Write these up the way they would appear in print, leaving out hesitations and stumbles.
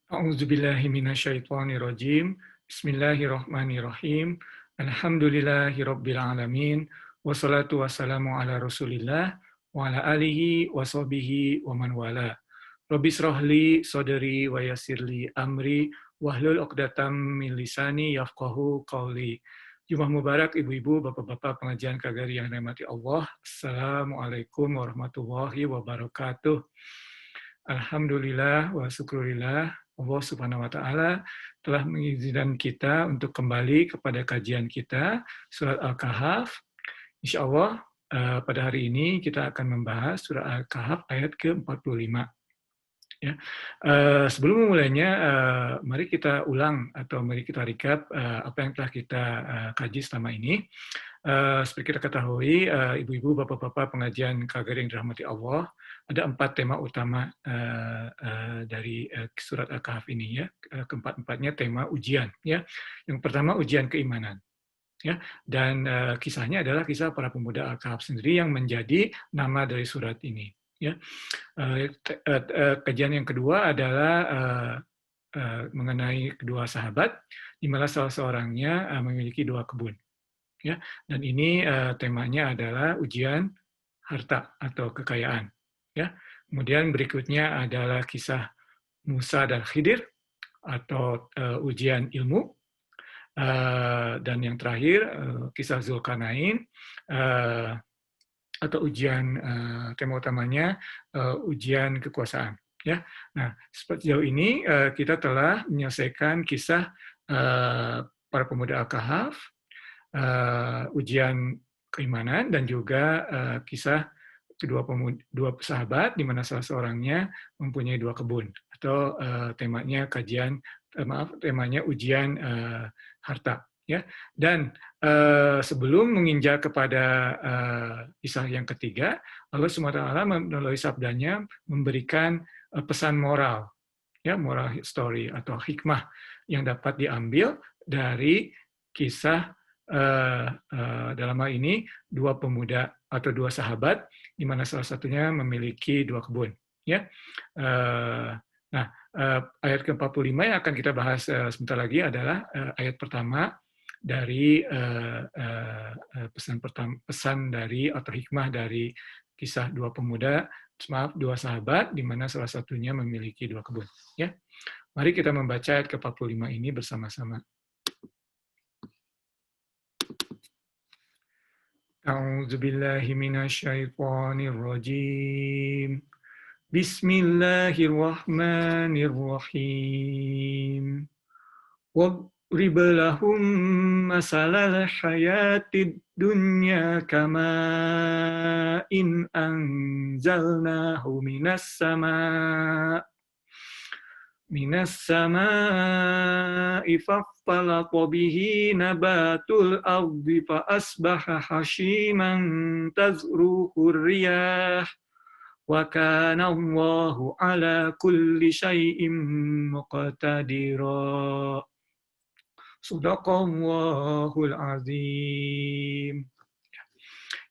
A'udzubillahi minasyaitonirrajim. Bismillahirrahmanirrahim. Alhamdulillahirabbil alamin. Wassalatu wassalamu ala Rasulillah wa ala alihi wa sahbihi wa man wala. Rabbi shrahli sadri wa yassirli amri wahlul 'uqdatam min lisani yafqahu qawli. Jumat Mubarak ibu-ibu, bapak-bapak pengajian KGRI yang dirahmati Allah. Assalamualaikum warahmatullahi wabarakatuh. Alhamdulillah wa syukurillah Allah Subhanahu wa taala telah mengizinkan kita untuk kembali kepada kajian kita surat Al-Kahf. Insyaallah pada hari ini kita akan membahas surat Al-Kahf ayat ke-45. Ya. Sebelum memulainya, mari kita ulang atau mari kita recap apa yang telah kita kaji selama ini. Seperti kita ketahui, ibu-ibu, bapak-bapak pengajian KGRI yang dirahmati Allah, ada 4 tema utama dari surat Al-Kahf ini, ya. Keempat-empatnya tema ujian, ya. Yang pertama ujian keimanan, ya. Dan kisahnya adalah kisah para pemuda Al-Kahf sendiri yang menjadi nama dari surat ini, ya. Kajian yang kedua adalah mengenai kedua sahabat, di mana salah seorangnya memiliki 2 kebun. Ya, dan ini temanya adalah ujian harta atau kekayaan. Ya, kemudian berikutnya adalah kisah Musa dan Khidir atau ujian ilmu, dan yang terakhir kisah Zulkarnain atau ujian tema utamanya ujian kekuasaan. Ya, nah sejauh ini kita telah menyelesaikan kisah para pemuda Al-Kahf, ujian keimanan, dan juga kisah dua sahabat di mana salah seorangnya mempunyai 2 kebun, atau temanya ujian harta, ya. Dan sebelum menginjak kepada kisah yang ketiga, Allah SWT melalui sabdanya memberikan pesan moral, ya, moral story atau hikmah yang dapat diambil dari kisah dalam hal ini 2 pemuda atau 2 sahabat, di mana salah satunya memiliki 2 kebun. Ya, nah ayat ke-45 yang akan kita bahas sebentar lagi adalah ayat pertama dari pesan dari atau hikmah dari kisah 2 pemuda, 2 sahabat, di mana salah satunya memiliki 2 kebun. Ya, mari kita membaca ayat ke-45 ini bersama-sama. A'udzubillahi minasyaitonirrajim. Bismillahirrahmanirrahim. Wadrib lahum masalal hayatid dunya kama in anzalnahu minas sama'i fakhtalata bihi nabatul ardi fa asbaha hashiman tazruhu riyah wa kana Allahu ala kulli syai'in muqtadira. Shadaqallahul azim.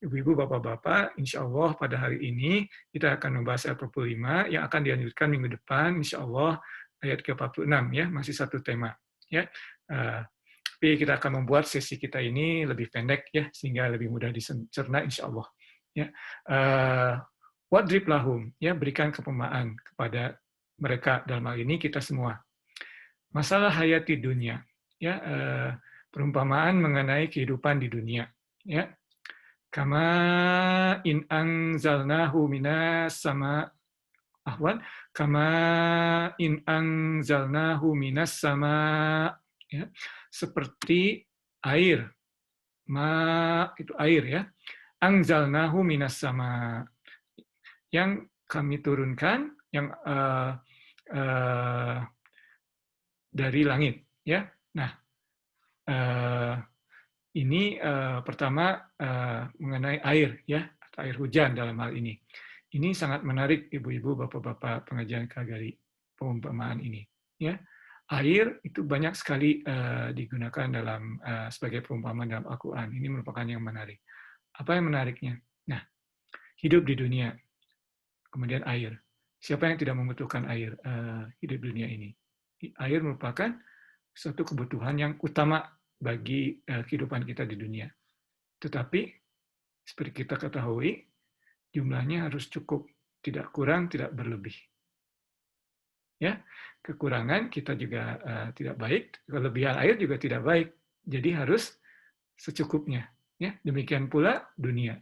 Ibu-ibu, bapak-bapak, insya Allah pada hari ini kita akan membahas ayat 45 yang akan dilanjutkan minggu depan, insya Allah ayat ke-46, ya, masih satu tema, ya. Tapi kita akan membuat sesi kita ini lebih pendek, ya, sehingga lebih mudah dicerna, insya Allah. Ya. Wadrib lahum, ya, berikan kepemaan kepada mereka, dalam hal ini kita semua. Masalah hayati dunia, ya, perumpamaan mengenai kehidupan di dunia, ya. Kama in anzalnahu minas sama ahwan, kama in anzalnahu minas sama, ya, seperti air, ma itu air, ya, anzalnahu minas sama, yang kami turunkan, yang dari langit, ya. Nah, ini pertama mengenai air, ya, atau air hujan dalam hal ini. Ini sangat menarik, ibu-ibu, bapak-bapak pengajian KGRI, perumpamaan ini, ya. Air itu banyak sekali digunakan dalam sebagai perumpamaan dalam Al-Quran. Ini merupakan yang menarik. Apa yang menariknya? Nah, hidup di dunia, kemudian air. Siapa yang tidak membutuhkan air hidup di dunia ini? Air merupakan suatu kebutuhan yang utama bagi kehidupan kita di dunia. Tetapi seperti kita ketahui, jumlahnya harus cukup, tidak kurang, tidak berlebih. Ya, kekurangan kita juga tidak baik, kelebihan air juga tidak baik. Jadi harus secukupnya. Ya, demikian pula dunia.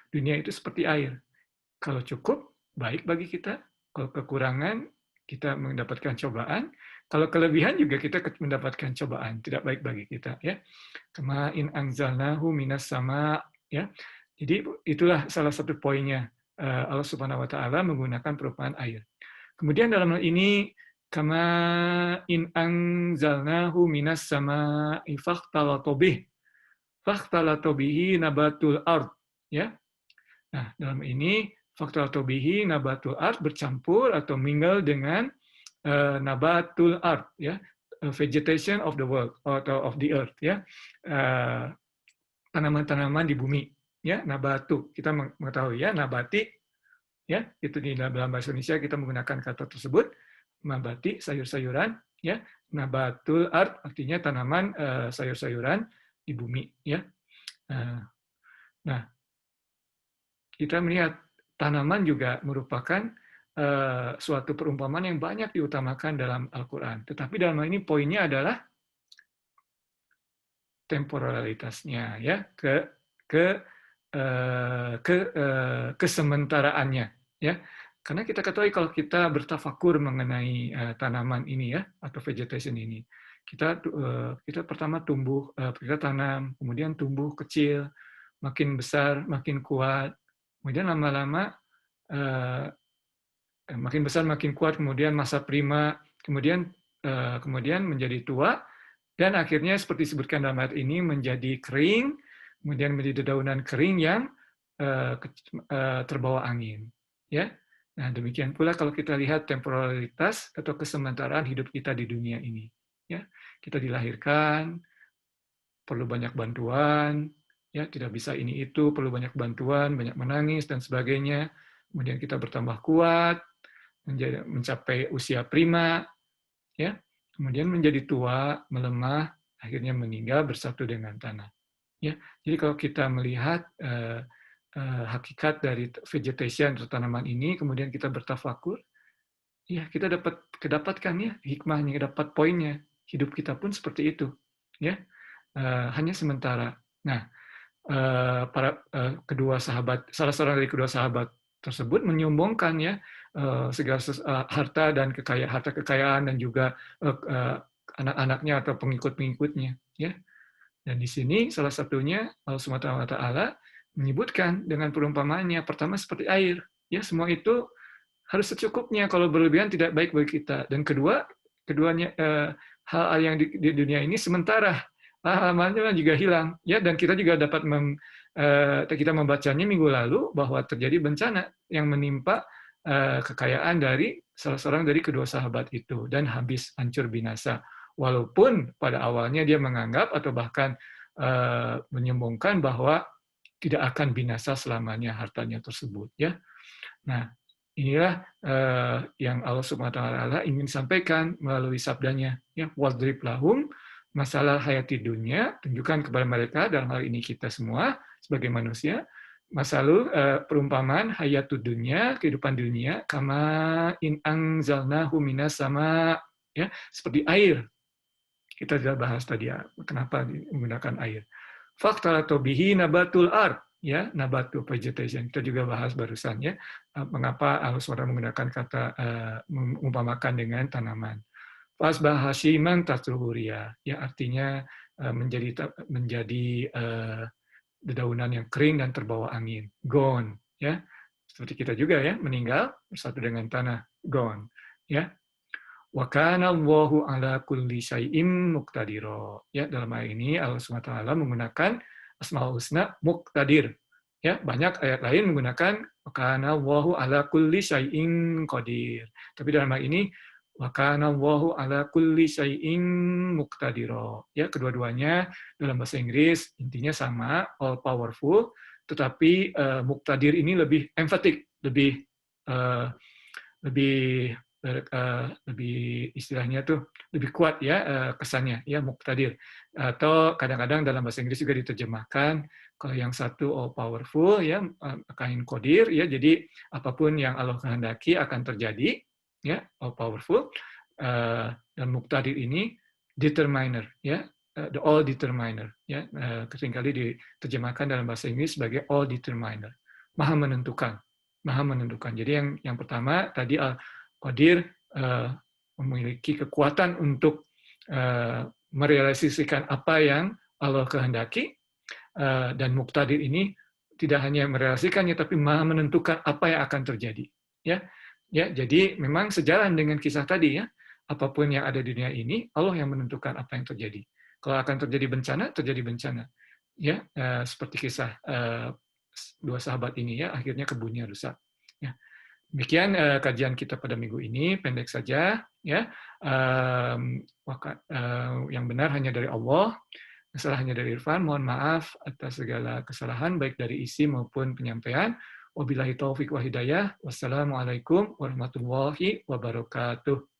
Dunia itu seperti air. Kalau cukup, baik bagi kita. Kalau kekurangan, kita mendapatkan cobaan. Kalau kelebihan juga kita mendapatkan cobaan. Tidak baik bagi kita. Ya, kama in anzalnahu minas sama. Ya, jadi itulah salah satu poinnya. Allah Subhanahu Wa Taala menggunakan perumpamaan air. Kemudian dalam hal ini kama in anzalnahu minas sama'i fakhtalata bihi nabatul ard, ya. Nah, dalam ini fakhtalata bihi nabatul ard bercampur atau mingle dengan nabatul ard, ya. Vegetation of the world atau of the earth, ya. Tanaman-tanaman di bumi, ya. Nabatu, kita mengetahui, ya, nabati, ya, itu di dalam bahasa Indonesia kita menggunakan kata tersebut, nabati, sayur-sayuran, ya. Nabatul ard artinya tanaman sayur-sayuran di bumi, ya. Nah, kita melihat tanaman juga merupakan suatu perumpamaan yang banyak diutamakan dalam Al-Quran. Tetapi dalam hal ini poinnya adalah temporalitasnya, ya, kesementaraannya, ya. Karena kita ketahui kalau kita bertafakur mengenai tanaman ini, ya, atau vegetation ini, kita pertama tumbuh, kita tanam, kemudian tumbuh kecil, makin besar, makin kuat, kemudian lama-lama makin besar, makin kuat, kemudian masa prima, kemudian menjadi tua, dan akhirnya seperti disebutkan dalam ayat ini menjadi kering, kemudian menjadi dedaunan kering yang terbawa angin. Ya, nah demikian pula kalau kita lihat temporalitas atau kesementaraan hidup kita di dunia ini. Ya, kita dilahirkan, perlu banyak bantuan, ya tidak bisa ini itu, perlu banyak bantuan, banyak menangis dan sebagainya. Kemudian kita bertambah kuat, mencapai usia prima, ya. Kemudian menjadi tua, melemah, akhirnya meninggal bersatu dengan tanah. Ya, jadi kalau kita melihat hakikat dari vegetation atau tanaman ini, kemudian kita bertafakur, ya kita kedapatkan, ya, hikmahnya, dapat poinnya. Hidup kita pun seperti itu, ya. Hanya sementara. Nah, salah seorang dari kedua sahabat tersebut menyombongkan, ya, segala harta dan harta kekayaan dan juga anak-anaknya atau pengikut-pengikutnya, ya. Dan di sini salah satunya Allah Subhanahu Wa Taala menyebutkan dengan perumpamaannya, pertama seperti air, ya, semua itu harus secukupnya, kalau berlebihan tidak baik bagi kita. Dan keduanya hal yang di dunia ini sementara, amalnya juga hilang, ya. Dan kita juga dapat kita membacanya minggu lalu bahwa terjadi bencana yang menimpa kekayaan dari salah seorang dari kedua sahabat itu dan habis hancur binasa. Walaupun pada awalnya dia menganggap atau bahkan menyombongkan bahwa tidak akan binasa selamanya hartanya tersebut, ya. Nah, inilah yang Allah Subhanahu Wa Taala ingin sampaikan melalui sabdanya, ya, wadrib lahum masalah hayati dunia, tunjukkan kepada mereka, dalam hal ini kita semua sebagai manusia, perumpamaan hayatud dunia, kehidupan dunia, kama in anzalnahu minas sama, ya, seperti air. Kita sudah bahas tadi, ya, kenapa menggunakan air. Faktalata bihi nabatul ard, ya, nabatu vegetation. Kita juga bahas barusan, ya, mengapa Allah SWT menggunakan kata mengumpamakan dengan tanaman. Fasbah hashiman tatruhuria, ya, artinya menjadi dedaunan yang kering dan terbawa angin, gone, ya. Seperti kita juga, ya, meninggal bersatu dengan tanah, gone, ya. Wa kana Allahu ala kulli syai'in muqtadira. Ya, dalam ayat ini Allah SWT menggunakan Asmaul Husna muqtadir. Ya, banyak ayat lain menggunakan wa kana Allahu ala kulli syai'in qadir. Tapi dalam ayat ini wa kana Allahu ala kulli syai'in muqtadira. Ya, kedua-duanya dalam bahasa Inggris intinya sama, all powerful, tetapi muqtadir ini lebih emphatic, lebih lebih istilahnya tuh lebih kuat ya kesannya ya muqtadir, atau kadang-kadang dalam bahasa Inggris juga diterjemahkan kalau yang satu all powerful ya kain qadir ya, jadi apapun yang Allah kehendaki akan terjadi ya, all powerful. Dan muqtadir ini determiner ya, the all determiner ya, seringkali diterjemahkan dalam bahasa Inggris sebagai all determiner, maha menentukan, maha menentukan. Jadi yang pertama tadi Qadir memiliki kekuatan untuk merealisasikan apa yang Allah kehendaki, dan Muqtadir ini tidak hanya merealisasikannya tapi maha menentukan apa yang akan terjadi. Ya, jadi memang sejalan dengan kisah tadi ya, apapun yang ada di dunia ini Allah yang menentukan apa yang terjadi. Kalau akan terjadi bencana, terjadi bencana. Ya, seperti kisah dua sahabat ini ya, akhirnya kebunnya rusak. Ya. Demikian kajian kita pada minggu ini, pendek saja ya. Yang benar hanya dari Allah, salah hanya dari Irfan. Mohon maaf atas segala kesalahan baik dari isi maupun penyampaian. Wabillahi taufik wa hidayah. Wassalamualaikum warahmatullahi wabarakatuh.